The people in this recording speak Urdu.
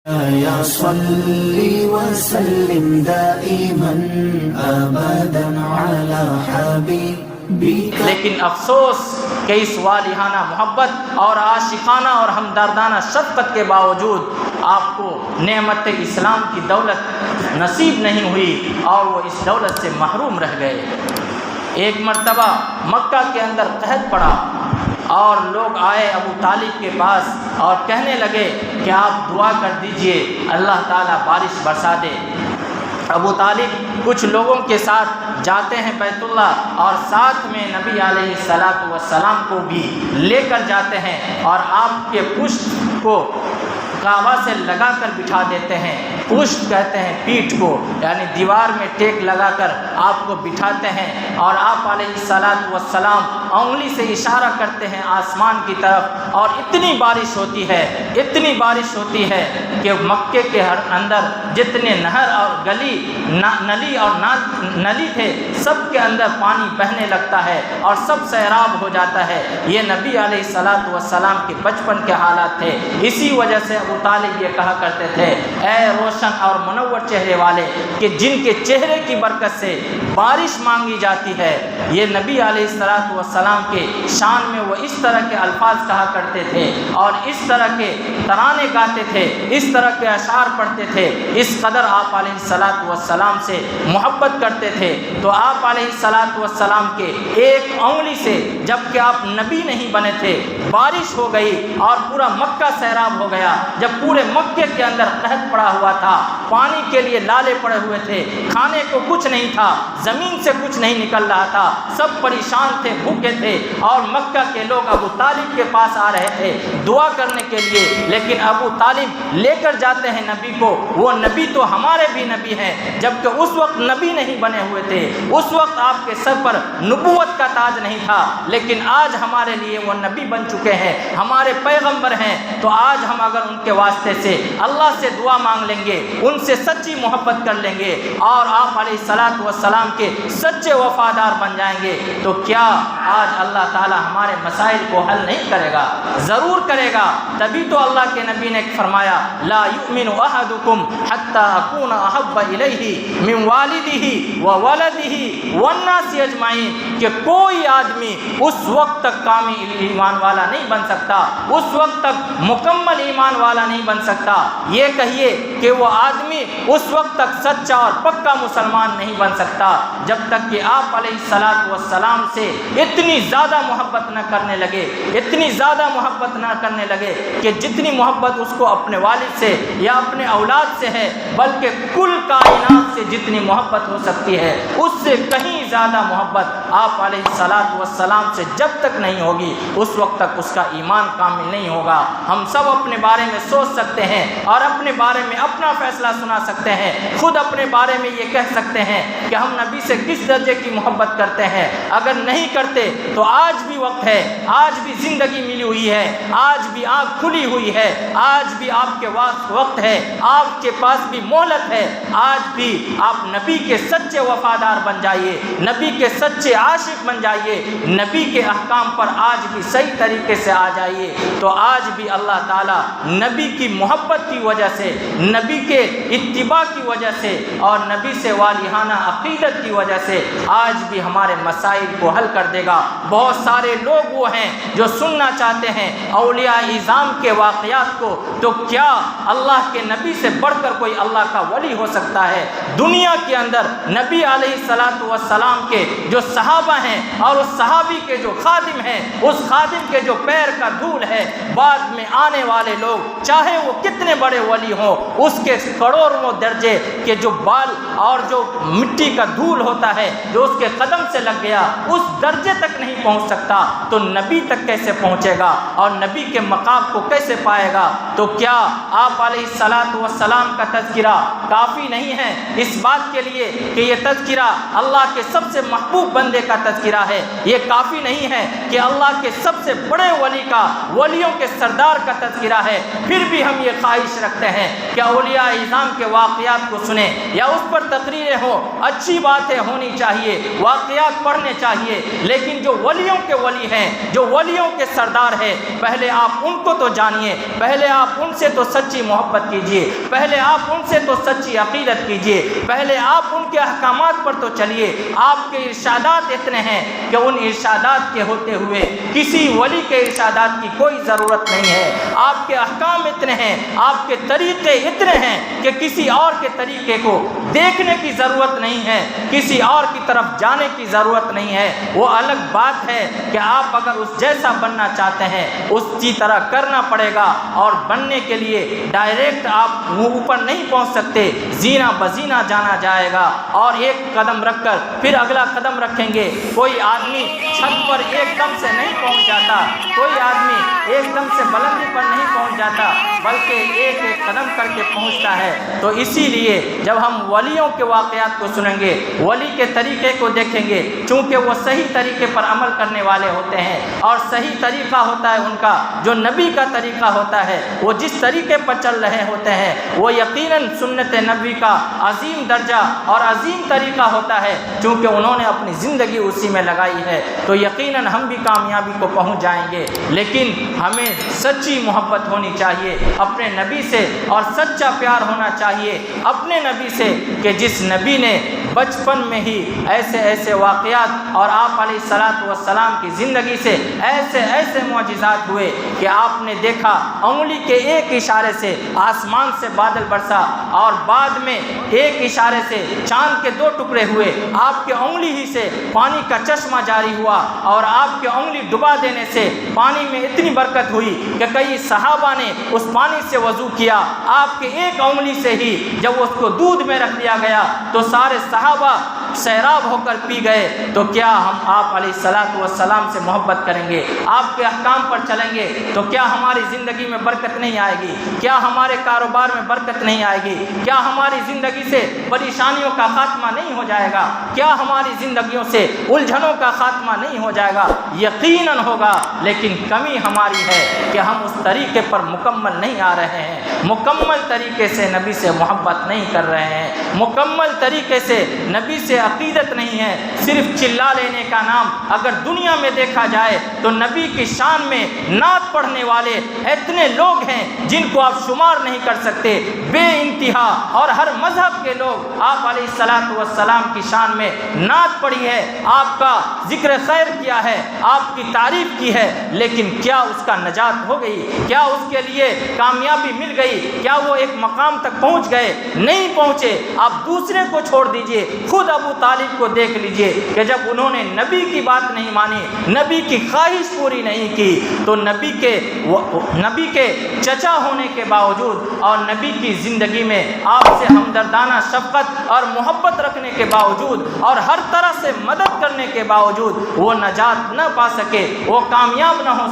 يا صل وسلم دائما ابدا على حبيبك. لیکن افسوس کہ اس والہانہ محبت اور عاشقانہ اور ہمدردانہ شفقت کے باوجود آپ کو نعمت اسلام کی دولت نصیب نہیں ہوئی اور وہ اس دولت سے محروم رہ گئے. ایک مرتبہ مکہ کے اندر قحط پڑا اور لوگ آئے ابو طالب کے پاس اور کہنے لگے کہ آپ دعا کر دیجئے اللہ تعالیٰ بارش برسا دے. ابو طالب کچھ لوگوں کے ساتھ جاتے ہیں بیت اللہ اور ساتھ میں نبی علیہ السلام کو بھی لے کر جاتے ہیں اور آپ کے پشت کو کعبہ سے لگا کر بٹھا دیتے ہیں. پشت کہتے ہیں پیٹھ کو، یعنی دیوار میں ٹیک لگا کر آپ کو بٹھاتے ہیں اور آپ علیہ السلام انگلی سے اشارہ کرتے ہیں آسمان کی طرف اور اتنی بارش ہوتی ہے کہ مکے کے ہر اندر جتنے نہر اور نلی تھے سب کے اندر پانی بہنے لگتا ہے اور سب سیراب ہو جاتا ہے. یہ نبی علیہ السلام کے بچپن کے حالات تھے. اسی وجہ سے ابو طالب یہ کہا کرتے تھے اے روشن اور منور چہرے والے کہ جن کے چہرے کی برکت سے بارش مانگی جاتی ہے. یہ نبی علیہ السلام کے شان میں وہ اس طرح کے الفاظ کہا کرتے تھے اور اس طرح کے ترانے گاتے تھے، اس طرح کے اشعار پڑھتے تھے. اس قدر آپ علیہ السلام سے محبت کرتے تھے. تو آپ علیہ السلام کے ایک انگلی سے جب کہ آپ نبی نہیں بنے تھے بارش ہو گئی اور پورا مکہ سیراب ہو گیا. جب پورے مکے کے اندر قحط پڑا ہوا تھا، پانی کے لیے لالے پڑے ہوئے تھے، کھانے کو کچھ نہیں تھا، زمین سے کچھ نہیں نکل رہا تھا، سب پریشان تھے، بھوکے تھے اور مکہ کے لوگ ابو طالب کے پاس آ رہے تھے دعا کرنے کے لیے. لیکن ابو طالب لے کر جاتے ہیں نبی کو. وہ نبی تو ہمارے بھی نبی ہیں، جبکہ اس وقت نبی نہیں بنے ہوئے تھے، اس وقت آپ کے سر پر نبوت کا تاج نہیں تھا. لیکن آج ہمارے لیے وہ نبی بن چکے ہیں، ہمارے پیغمبر ہیں. تو آج ہم اگر ان کے واسطے سے اللہ سے دعا مانگ لیں گے، ان سے سچی محبت کر لیں گے اور آپ علیہ السلام کے سچے وفادار بن جائیں گے تو کیا آج اللہ تعالی ہمارے مسائل کو حل نہیں کرے گا؟ ضرور کرے گا. تبھی تو اللہ کے نبی نے فرمایا لا یؤمن احدکم حتی اکون احب الیہ من والدہ وولدہ والناس اجمعین، کہ کوئی آدمی اس وقت تک کامل ایمان والا نہیں بن سکتا، اس وقت تک مکمل ایمان والا نہیں بن سکتا. یہ کہیے کہ وہ آدمی اس وقت تک سچا اور پکا مسلمان نہیں بن سکتا جب تک کہ آپ علیہ السلام سے اتنی زیادہ محبت نہ کرنے لگے کہ جتنی محبت اس کو اپنے والد سے یا اپنے اولاد سے ہے، بلکہ کل کائنات سے جتنی محبت ہو سکتی ہے اس سے کہیں زیادہ محبت آپ علیہ السلام سے جب تک نہیں ہوگی اس وقت تک اس کا ایمان کامل نہیں ہوگا. ہم سب اپنے بارے میں سوچ سکتے ہیں اور اپنے بارے میں اپنا فیصلہ سنا سکتے ہیں، خود اپنے بارے میں یہ کہہ سکتے ہیں کہ ہم نبی سے کس درجے کی محبت کرتے ہیں. اگر نہیں کرتے تو آج بھی وقت ہے، آج بھی زندگی ملی ہوئی ہے، آج بھی آنکھ کھلی ہوئی ہے، آج بھی آپ کے وقت ہے، آپ کے پاس بھی مہلت ہے. آج بھی آپ نبی کے سچے وفادار بن جائیے، نبی کے سچے عاشق بن جائیے، نبی کے احکام پر آج بھی صحیح طریقے سے آ جائیے. تو آج بھی اللہ تعالیٰ نبی کی محبت کی وجہ سے، نبی کے اتباع کی وجہ سے اور نبی سے والہانہ عقیدت کی وجہ سے آج بھی ہمارے مسائل کو حل کر دے گا. بہت سارے لوگ وہ ہیں جو سننا چاہتے ہیں اولیاء اعظام کے واقعات کو، تو کیا اللہ کے نبی سے بڑھ کر کوئی اللہ کا ولی ہو سکتا ہے؟ دنیا کے اندر نبی علیہ السلام کے جو صحابہ ہیں اور اس صحابی کے جو خادم ہیں، اس خادم کے جو پیر کا دھول ہے، بعد میں آنے والے لوگ چاہے وہ کتنے بڑے ولی ہوں، اس کے کروڑوں درجے کے جو بال اور جو مٹی کا دھول ہوتا ہے جو اس کے قدم سے لگ گیا اس درجے تک نہیں پہنچ سکتا، تو نبی تک کیسے پہنچے گا اور نبی کے مقام کو کیسے پائے گا؟ تو کیا آپ علیہ السلام کا تذکرہ کافی نہیں ہے اس بات کے لیے کہ یہ تذکرہ اللہ کے سب سے محبوب بندے کا تذکرہ ہے؟ یہ کافی نہیں ہے کہ اللہ کے سب سے بڑے ولی کا، ولیوں کے سردار کا تذکرہ ہے؟ پھر بھی ہم یہ خواہش رکھتے ہیں کہ اولیاء اعظام کے واقعات کو سنیں یا اس پر تقریریں ہو، اچھی باتیں ہونی چاہیے، واقعات پڑھنے چاہیے، لیکن جو ولیوں کے ولی ہیں، جو ولیوں کے سردار ہیں، پہلے آپ ان کو تو جانیے، پہلے آپ ان سے تو سچی محبت کیجیے، پہلے آپ ان سے تو سچی عقیدت کیجیے، پہلے آپ ان کے احکامات پر تو چلیے۔ آپ کے ارشادات اتنے ہیں کہ ان ارشادات کے ہوتے ہوئے کسی ولی کے ارشادات کی کوئی ضرورت نہیں ہے۔ آپ کے احکام اتنے ہیں، آپ کے طریقے اتنے ہیں کہ کسی اور کے طریقے کو دیکھنے کی ضرورت نہیں ہے، کسی اور کی طرف جانے کی ضرورت نہیں ہے۔ وہ الگ بات ہے کہ آپ اگر اس جیسا بننا چاہتے ہیں اسی طرح کرنا پڑے گا، اور بننے کے لیے ڈائریکٹ آپ اوپر نہیں پہنچ سکتے، زینہ بزینہ جانا جائے گا، اور ایک قدم رکھ کر پھر اگلا قدم رکھیں گے۔ کوئی آدمی چھت پر ایک دم سے نہیں پہنچ جاتا، کوئی آدمی ایک دم سے بلندی پر نہیں پہنچ جاتا، بلکہ ایک ایک قدم کر کے پہنچتا ہے۔ تو اسی لیے جب ہم ولیوں کے واقعات کو سنیں گے، ولی کے طریقے کو دیکھیں گے، چونکہ وہ صحیح طریقے پر عمل کرنے والے ہوتے ہیں، اور صحیح طریقہ ہوتا ہے ان کا جو نبی کا طریقہ ہوتا ہے، وہ جس طریقے پر چل رہے ہوتے ہیں وہ یقیناً سنت نبی کا عظیم درجہ اور عظیم طریقہ ہوتا ہے، چونکہ انہوں نے اپنی زندگی اسی میں لگائی ہے، تو یقیناً ہم بھی کامیابی کو پہنچ جائیں گے۔ لیکن ہمیں سچی محبت ہونی چاہیے اپنے نبی سے، اور سچا پیار ہونا چاہیے اپنے نبی سے، کہ جس نبی نے بچپن میں ہی ایسے ایسے واقعات اور آپ علیہ الصلاۃ والسلام کی زندگی سے ایسے ایسے معجزات ہوئے کہ آپ نے دیکھا انگلی کے ایک اشارے سے آسمان سے بادل برسا، اور بعد میں ایک اشارے سے چاند کے 2 ٹکڑے ہوئے، آپ کے انگلی ہی سے پانی کا چشمہ جاری ہوا، اور آپ کے انگلی ڈبا دینے سے پانی میں اتنی برکت ہوئی کہ کئی صحابہ نے اس پانی سے وضو کیا۔ آپ کے ایک انگلی سے ہی جب اس کو دودھ میں رکھ دیا گیا تو سارے صحابہ سیراب ہو کر پی گئے۔ تو کیا ہم آپ علیہ الصلاۃ والسلام سے محبت کریں گے، آپ کے احکام پر چلیں گے، تو کیا ہماری زندگی میں برکت نہیں آئے گی؟ کیا ہمارے کاروبار میں برکت نہیں آئے گی؟ کیا ہماری زندگی سے پریشانیوں کا خاتمہ نہیں ہو جائے گا؟ کیا ہماری زندگیوں سے الجھنوں کا خاتمہ نہیں ہو جائے گا؟ یقیناً ہوگا، لیکن کمی ہماری ہے کہ ہم اس طریقے پر مکمل نہیں آ رہے ہیں، مکمل طریقے سے نبی سے محبت نہیں کر رہے ہیں، مکمل طریقے سے نبی سے عقیدت نہیں ہے۔ صرف چلا لینے کا نام اگر دنیا میں دیکھا جائے تو نبی کی شان میں نعت پڑھنے والے اتنے لوگ ہیں جن کو آپ شمار نہیں کر سکتے، بے انتہا، اور ہر مذہب کے لوگ آپ علیہ الصلاۃ والسلام کی شان میں نعت پڑھی ہے، آپ کا ذکر خیر کیا ہے، آپ کی تعریف کی ہے، لیکن کیا اس کا نجات ہو گئی؟ کیا اس کے لیے کامیابی مل گئی؟ کیا وہ ایک مقام تک پہنچ گئے؟ نہیں پہنچے۔ آپ دوسرے کو چھوڑ دیجئے، خود ابو طالب کو دیکھ لیجئے کہ جب انہوں نے نبی کی بات نہیں مانی، نبی کی خواہش پوری نہیں کی، تو نبی کے چچا ہونے کے باوجود اور نبی کی زندگی میں آپ سے ہمدردانہ شفقت اور محبت رکھنے کے باوجود اور ہر طرح سے مدد کرنے کے باوجود وہ نجات نہ پا سکے، وہ کامیاب نہ ہو